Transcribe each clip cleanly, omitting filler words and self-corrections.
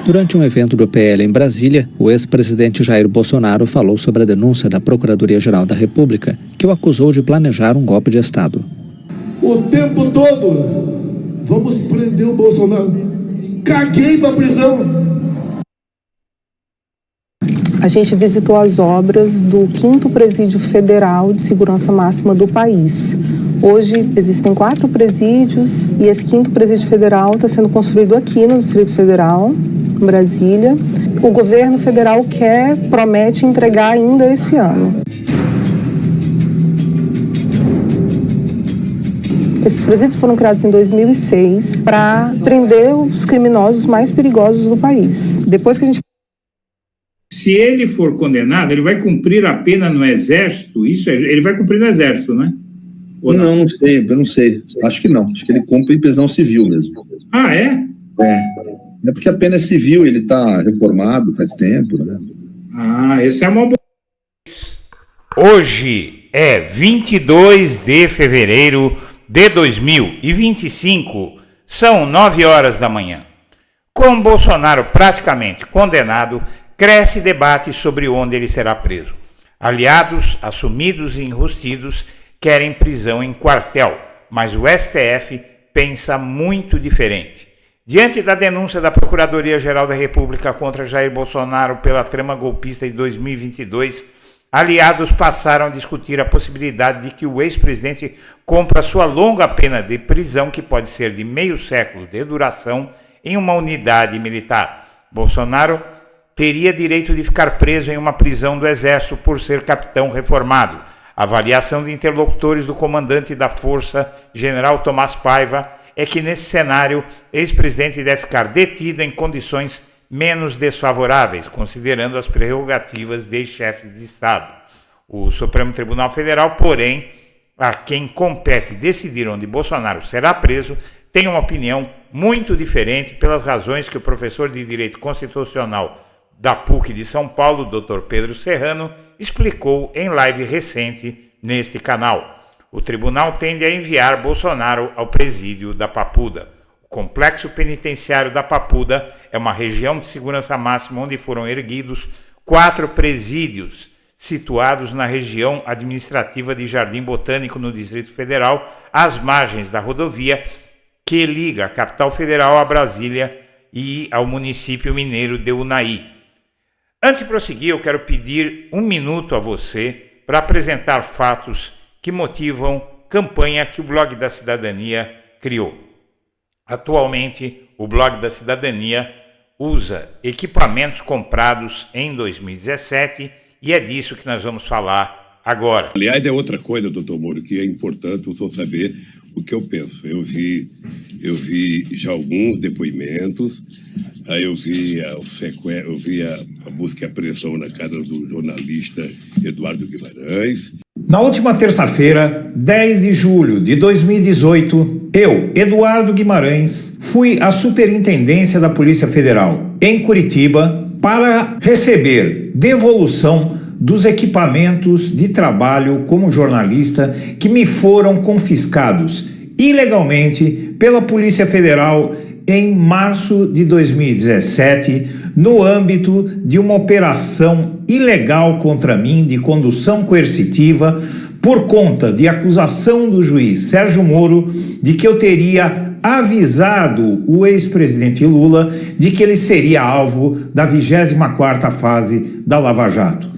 Durante um evento do PL em Brasília, o ex-presidente Jair Bolsonaro falou sobre a denúncia da Procuradoria-Geral da República, que o acusou de planejar um golpe de Estado. O tempo todo, vamos prender o Bolsonaro. Caguei pra prisão. A gente visitou as obras do 5º Presídio Federal de Segurança Máxima do país. Hoje existem 4 presídios e esse 5º Presídio Federal está sendo construído aqui no Distrito Federal, em Brasília. O governo federal promete entregar ainda esse ano. Esses presídios foram criados em 2006 para prender os criminosos mais perigosos do país. Depois que a gente... Se ele for condenado, ele vai cumprir a pena no Exército? Ele vai cumprir no Exército, né? Ou não? Não sei, eu não sei. Acho que não. Acho que ele cumpre em prisão civil mesmo. Ah, é? É porque a pena é civil, ele está reformado faz tempo, né? Ah, esse é uma boa... Hoje é 22 de fevereiro de 2025, são 9 horas da manhã. Com Bolsonaro praticamente condenado, cresce debate sobre onde ele será preso. Aliados, assumidos e enrustidos, querem prisão em quartel, mas o STF pensa muito diferente. Diante da denúncia da Procuradoria-Geral da República contra Jair Bolsonaro pela trama golpista de 2022, aliados passaram a discutir a possibilidade de que o ex-presidente cumpra sua longa pena de prisão, que pode ser de meio século de duração, em uma unidade militar. Bolsonaro teria direito de ficar preso em uma prisão do Exército por ser capitão reformado. A avaliação de interlocutores do comandante da Força, General Tomás Paiva, é que nesse cenário, ex-presidente deve ficar detido em condições menos desfavoráveis, considerando as prerrogativas de chefe de Estado. O Supremo Tribunal Federal, porém, a quem compete decidir onde Bolsonaro será preso, tem uma opinião muito diferente pelas razões que o professor de Direito Constitucional da PUC de São Paulo, Dr. Pedro Serrano, explicou em live recente neste canal. O tribunal tende a enviar Bolsonaro ao presídio da Papuda. O complexo penitenciário da Papuda é uma região de segurança máxima onde foram erguidos 4 presídios situados na região administrativa de Jardim Botânico, no Distrito Federal, às margens da rodovia que liga a capital federal a Brasília e ao município mineiro de Unai. Antes de prosseguir, eu quero pedir um minuto a você para apresentar fatos que motivam campanha que o Blog da Cidadania criou. Atualmente, o Blog da Cidadania usa equipamentos comprados em 2017 e é disso que nós vamos falar agora. Aliás, é outra coisa, doutor Moro, que é importante o senhor saber o que eu penso. Eu vi já alguns depoimentos, aí eu vi a busca e apreensão na casa do jornalista Eduardo Guimarães. Na última terça-feira, 10 de julho de 2018, eu, Eduardo Guimarães, fui à Superintendência da Polícia Federal, em Curitiba, para receber devolução dos equipamentos de trabalho como jornalista que me foram confiscados ilegalmente pela Polícia Federal em março de 2017, no âmbito de uma operação ilegal contra mim de condução coercitiva, por conta de acusação do juiz Sérgio Moro de que eu teria avisado o ex-presidente Lula de que ele seria alvo da 24ª fase da Lava Jato.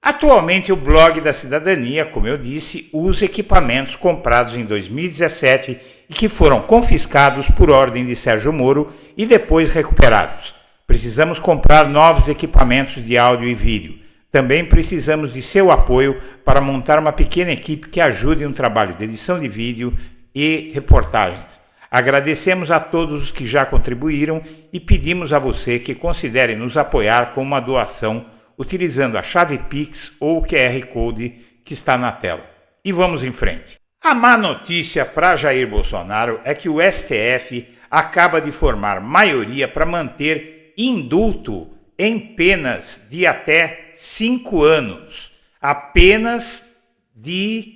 Atualmente, o Blog da Cidadania, como eu disse, usa equipamentos comprados em 2017 e que foram confiscados por ordem de Sérgio Moro e depois recuperados. Precisamos comprar novos equipamentos de áudio e vídeo. Também precisamos de seu apoio para montar uma pequena equipe que ajude no trabalho de edição de vídeo e reportagens. Agradecemos a todos os que já contribuíram e pedimos a você que considere nos apoiar com uma doação utilizando a chave Pix ou o QR Code que está na tela. E vamos em frente. A má notícia para Jair Bolsonaro é que o STF acaba de formar maioria para manter indulto em penas de até 5 anos. Apenas de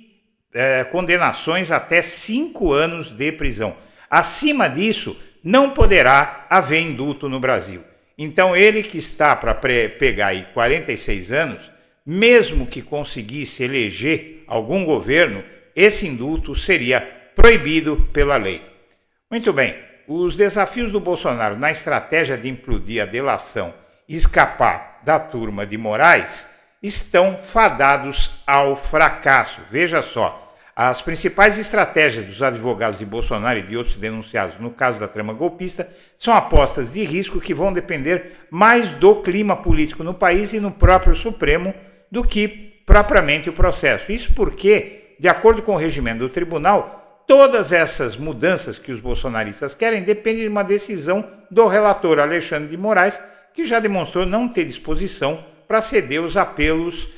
condenações até 5 anos de prisão. Acima disso, não poderá haver indulto no Brasil. Então ele que está para pegar aí 46 anos, mesmo que conseguisse eleger algum governo, esse indulto seria proibido pela lei. Muito bem, os desafios do Bolsonaro na estratégia de implodir a delação e escapar da turma de Moraes estão fadados ao fracasso. Veja só, as principais estratégias dos advogados de Bolsonaro e de outros denunciados no caso da trama golpista são apostas de risco que vão depender mais do clima político no país e no próprio Supremo do que propriamente o processo. Isso porque, de acordo com o regimento do tribunal, todas essas mudanças que os bolsonaristas querem dependem de uma decisão do relator Alexandre de Moraes, que já demonstrou não ter disposição para ceder os apelos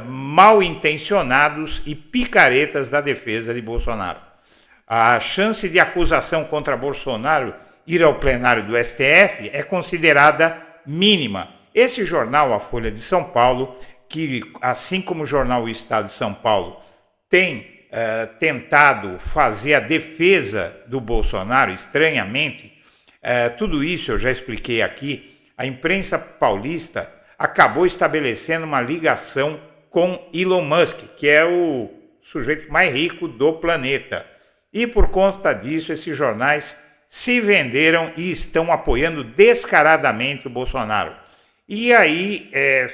mal intencionados e picaretas da defesa de Bolsonaro. A chance de acusação contra Bolsonaro ir ao plenário do STF é considerada mínima. Esse jornal, a Folha de São Paulo, que assim como o jornal O Estado de São Paulo, tem tentado fazer a defesa do Bolsonaro, estranhamente, tudo isso eu já expliquei aqui, a imprensa paulista acabou estabelecendo uma ligação com Elon Musk, que é o sujeito mais rico do planeta. E por conta disso, esses jornais se venderam e estão apoiando descaradamente o Bolsonaro. E aí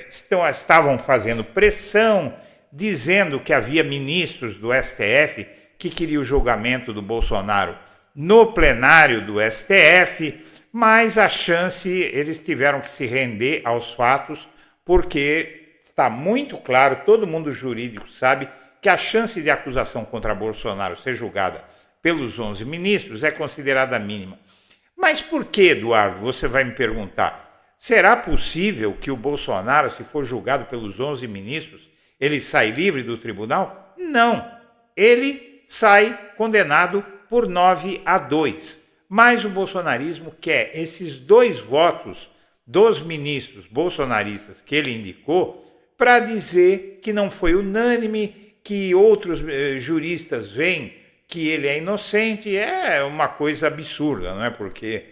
estavam fazendo pressão, dizendo que havia ministros do STF que queriam o julgamento do Bolsonaro no plenário do STF, mas a chance, eles tiveram que se render aos fatos, porque está muito claro, todo mundo jurídico sabe, que a chance de acusação contra Bolsonaro ser julgada pelos 11 ministros é considerada mínima. Mas por que, Eduardo, você vai me perguntar? Será possível que o Bolsonaro, se for julgado pelos 11 ministros, ele sai livre do tribunal? Não, ele sai condenado por 9-2. Mas o bolsonarismo quer esses 2 votos dos ministros bolsonaristas que ele indicou para dizer que não foi unânime, que outros juristas veem que ele é inocente. É uma coisa absurda, não é? Porque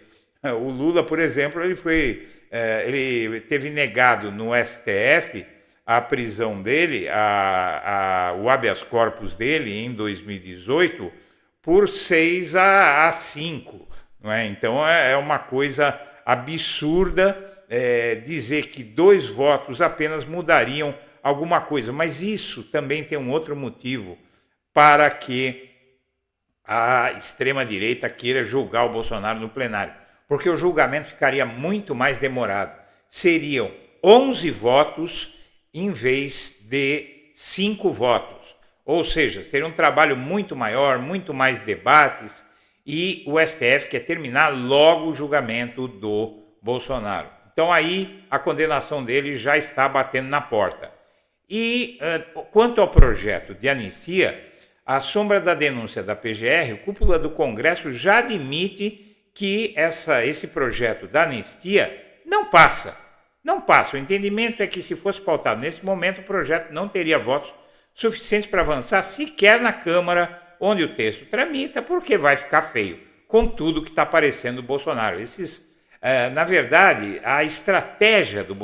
o Lula, por exemplo, ele teve negado no STF a prisão dele, o habeas corpus dele em 2018 por 6-5. Não é? Então é uma coisa absurda dizer que 2 votos apenas mudariam alguma coisa. Mas isso também tem um outro motivo para que a extrema-direita queira julgar o Bolsonaro no plenário. Porque o julgamento ficaria muito mais demorado. Seriam 11 votos em vez de 5 votos. Ou seja, seria um trabalho muito maior, muito mais debates, e o STF quer terminar logo o julgamento do Bolsonaro. Então aí a condenação dele já está batendo na porta. E quanto ao projeto de anistia, à sombra da denúncia da PGR, o cúpula do Congresso já admite que esse projeto da anistia não passa. Não passa. O entendimento é que se fosse pautado nesse momento, o projeto não teria votos suficientes para avançar sequer na Câmara, onde o texto tramita, porque vai ficar feio com tudo que está aparecendo do Bolsonaro. Na verdade, as estratégias do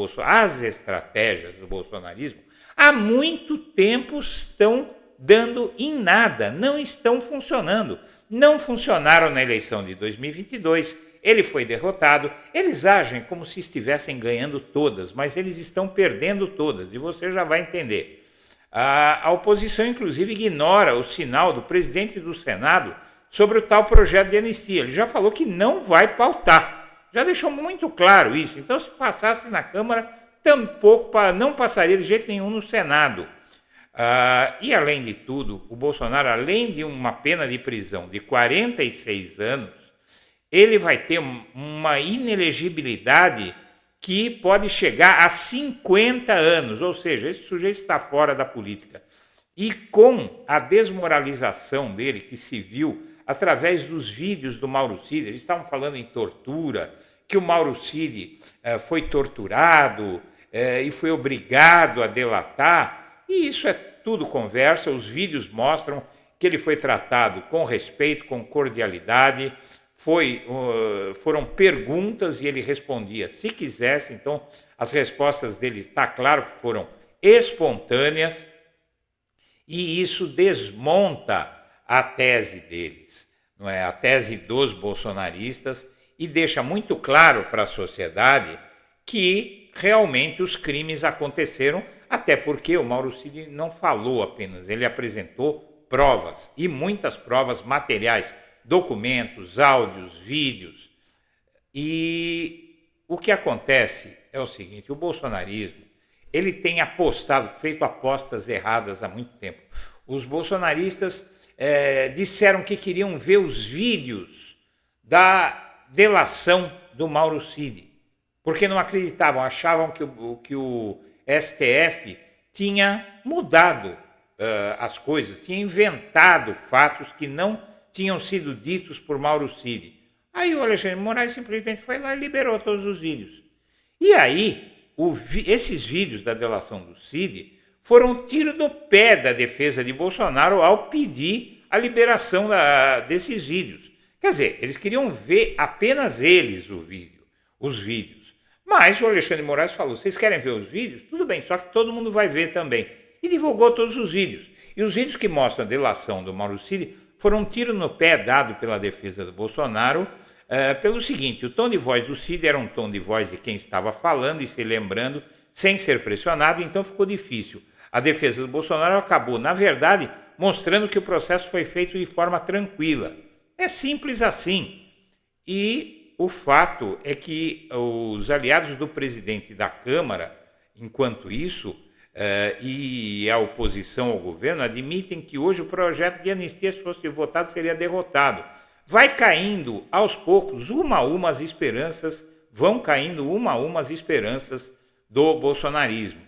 bolsonarismo há muito tempo estão dando em nada, não estão funcionando. Não funcionaram na eleição de 2022, ele foi derrotado, eles agem como se estivessem ganhando todas, mas eles estão perdendo todas, e você já vai entender. A oposição, inclusive, ignora o sinal do presidente do Senado sobre o tal projeto de anistia. Ele já falou que não vai pautar. Já deixou muito claro isso. Então, se passasse na Câmara, tampouco não passaria de jeito nenhum no Senado. E, além de tudo, o Bolsonaro, além de uma pena de prisão de 46 anos, ele vai ter uma inelegibilidade que pode chegar a 50 anos, ou seja, esse sujeito está fora da política. E com a desmoralização dele, que se viu através dos vídeos do Mauro Cid, eles estavam falando em tortura, que o Mauro Cid foi torturado e foi obrigado a delatar, e isso é tudo conversa, os vídeos mostram que ele foi tratado com respeito, com cordialidade, foram perguntas e ele respondia se quisesse. Então, as respostas dele, está claro que foram espontâneas, e isso desmonta a tese deles, não é? A tese dos bolsonaristas, e deixa muito claro para a sociedade que realmente os crimes aconteceram, até porque o Mauro Cid não falou apenas, ele apresentou provas, e muitas provas materiais, documentos, áudios, vídeos. E o que acontece é o seguinte: o bolsonarismo, ele tem feito apostas erradas há muito tempo. Os bolsonaristas disseram que queriam ver os vídeos da delação do Mauro Cid, porque não acreditavam, achavam que o STF tinha mudado as coisas, tinha inventado fatos que não tinham sido ditos por Mauro Cid. Aí o Alexandre de Moraes simplesmente foi lá e liberou todos os vídeos. E aí, esses vídeos da delação do Cid foram um tiro no pé da defesa de Bolsonaro ao pedir a liberação desses vídeos. Quer dizer, eles queriam ver apenas eles os vídeos. Mas o Alexandre de Moraes falou: vocês querem ver os vídeos? Tudo bem, só que todo mundo vai ver também. E divulgou todos os vídeos. E os vídeos que mostram a delação do Mauro Cid foram um tiro no pé dado pela defesa do Bolsonaro, pelo seguinte: o tom de voz do Cid era um tom de voz de quem estava falando e se lembrando, sem ser pressionado, então ficou difícil. A defesa do Bolsonaro acabou, na verdade, mostrando que o processo foi feito de forma tranquila. É simples assim. E o fato é que os aliados do presidente da Câmara, enquanto isso, e a oposição ao governo, admitem que hoje o projeto de anistia, se fosse votado, seria derrotado. Vai caindo aos poucos, uma a uma, as esperanças, vão caindo uma a uma as esperanças do bolsonarismo.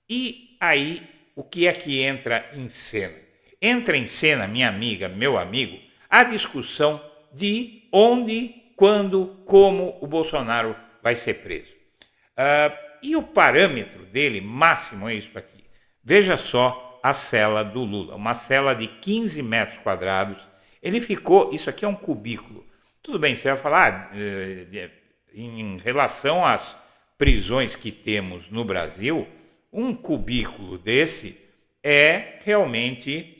E aí, o que é que entra em cena? Entra em cena, minha amiga, meu amigo, a discussão de onde, quando, como o Bolsonaro vai ser preso. E o parâmetro dele máximo é isso aqui. Veja só a cela do Lula, uma cela de 15 metros quadrados. Ele ficou, isso aqui é um cubículo. Tudo bem, você vai falar, em relação às prisões que temos no Brasil, um cubículo desse é realmente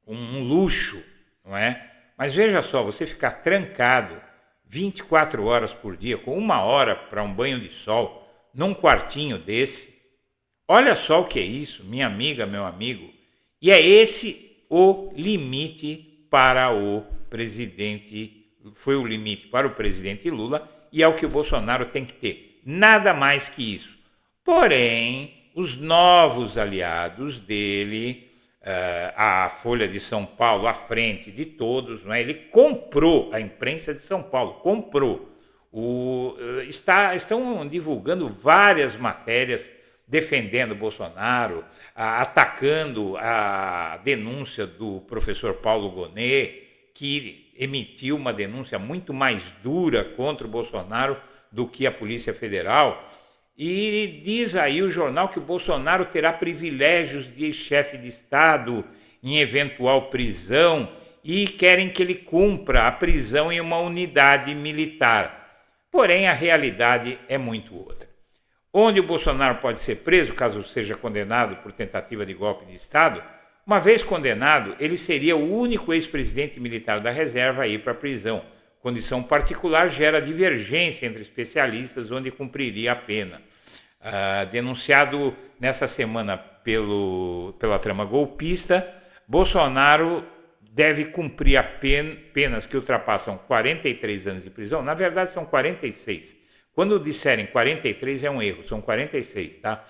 um luxo, não é? Mas veja só, você ficar trancado 24 horas por dia, com 1 hora para um banho de sol, num quartinho desse, olha só o que é isso, minha amiga, meu amigo. E é esse o limite para o presidente, foi o limite para o presidente Lula, e é o que o Bolsonaro tem que ter, nada mais que isso. Porém, os novos aliados dele, a Folha de São Paulo, à frente de todos, não é? Ele comprou a imprensa de São Paulo, comprou. Estão divulgando várias matérias defendendo Bolsonaro, atacando a denúncia do professor Paulo Gonet, que emitiu uma denúncia muito mais dura contra o Bolsonaro do que a Polícia Federal. E diz aí o jornal que o Bolsonaro terá privilégios de chefe de Estado em eventual prisão e querem que ele cumpra a prisão em uma unidade militar. Porém, a realidade é muito outra. Onde o Bolsonaro pode ser preso, caso seja condenado por tentativa de golpe de Estado, uma vez condenado, ele seria o único ex-presidente militar da reserva a ir para a prisão. Condição particular gera divergência entre especialistas onde cumpriria a pena. Denunciado nessa semana pela trama golpista, Bolsonaro deve cumprir penas que ultrapassam 43 anos de prisão. Na verdade, são 46. Quando disserem 43 é um erro, são 46, tá?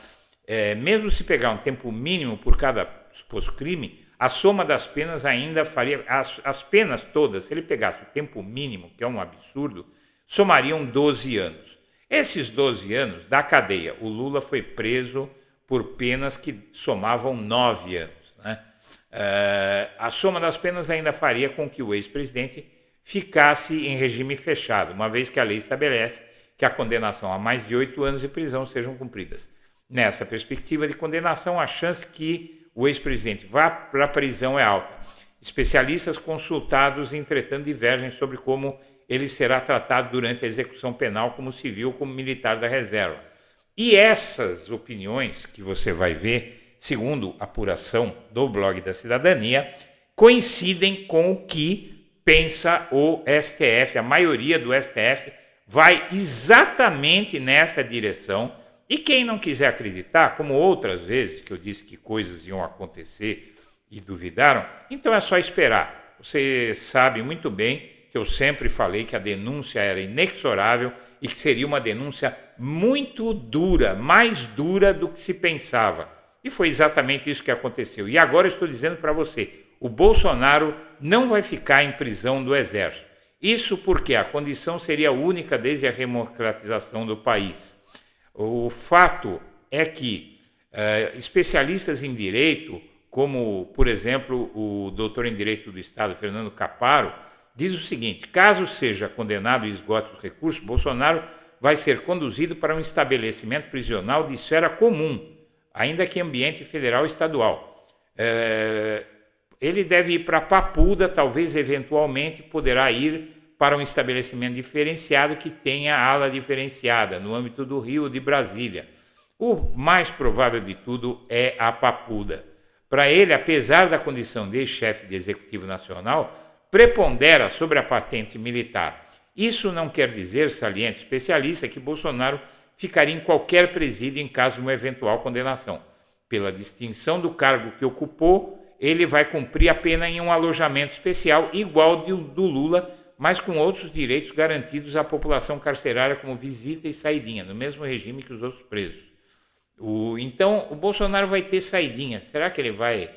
Mesmo se pegar um tempo mínimo por cada suposto crime, a soma das penas ainda faria... As penas todas, se ele pegasse o tempo mínimo, que é um absurdo, somariam 12 anos. Esses 12 anos da cadeia, o Lula foi preso por penas que somavam 9 anos, né? A soma das penas ainda faria com que o ex-presidente ficasse em regime fechado, uma vez que a lei estabelece que a condenação a mais de 8 anos de prisão sejam cumpridas. Nessa perspectiva de condenação, a chance que o ex-presidente vá para a prisão é alta. Especialistas consultados, entretanto, divergem sobre como ele será tratado durante a execução penal, como civil, como militar da reserva. E essas opiniões que você vai ver, segundo a apuração do Blog da Cidadania, coincidem com o que pensa o STF. A maioria do STF vai exatamente nessa direção. E quem não quiser acreditar, como outras vezes que eu disse que coisas iam acontecer e duvidaram, então é só esperar. Você sabe muito bem que eu sempre falei que a denúncia era inexorável e que seria uma denúncia muito dura, mais dura do que se pensava. E foi exatamente isso que aconteceu. E agora eu estou dizendo para você, o Bolsonaro não vai ficar em prisão do Exército. Isso porque a condição seria única desde a redemocratização do país. O fato é que especialistas em direito, como, por exemplo, o doutor em Direito do Estado, Fernando Caparo, diz o seguinte: caso seja condenado e esgote os recursos, Bolsonaro vai ser conduzido para um estabelecimento prisional de esfera comum, ainda que ambiente federal ou estadual. Ele deve ir para Papuda, talvez, eventualmente, poderá ir para um estabelecimento diferenciado que tenha ala diferenciada, no âmbito do Rio ou de Brasília. O mais provável de tudo é a Papuda. Para ele, apesar da condição de chefe de Executivo Nacional, prepondera sobre a patente militar. Isso não quer dizer, saliente especialista, que Bolsonaro ficaria em qualquer presídio em caso de uma eventual condenação. Pela distinção do cargo que ocupou, ele vai cumprir a pena em um alojamento especial igual ao do Lula, mas com outros direitos garantidos à população carcerária, como visita e saidinha, no mesmo regime que os outros presos. Então, o Bolsonaro vai ter saidinha. Será que ele vai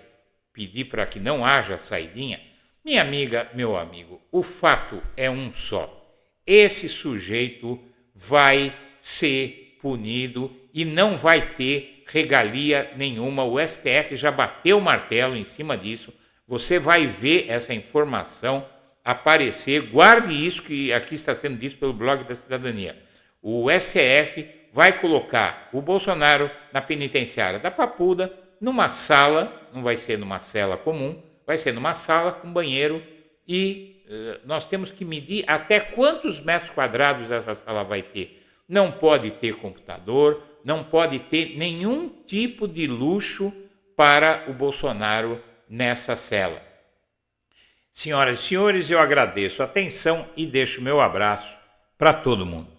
pedir para que não haja saidinha? Minha amiga, meu amigo, o fato é um só. Esse sujeito vai ser punido e não vai ter regalia nenhuma. O STF já bateu o martelo em cima disso. Você vai ver essa informação aparecer. Guarde isso que aqui está sendo dito pelo Blog da Cidadania. O STF vai colocar o Bolsonaro na penitenciária da Papuda, numa sala, não vai ser numa cela comum, vai ser numa sala com banheiro e nós temos que medir até quantos metros quadrados essa sala vai ter. Não pode ter computador, não pode ter nenhum tipo de luxo para o Bolsonaro nessa cela. Senhoras e senhores, eu agradeço a atenção e deixo meu abraço para todo mundo.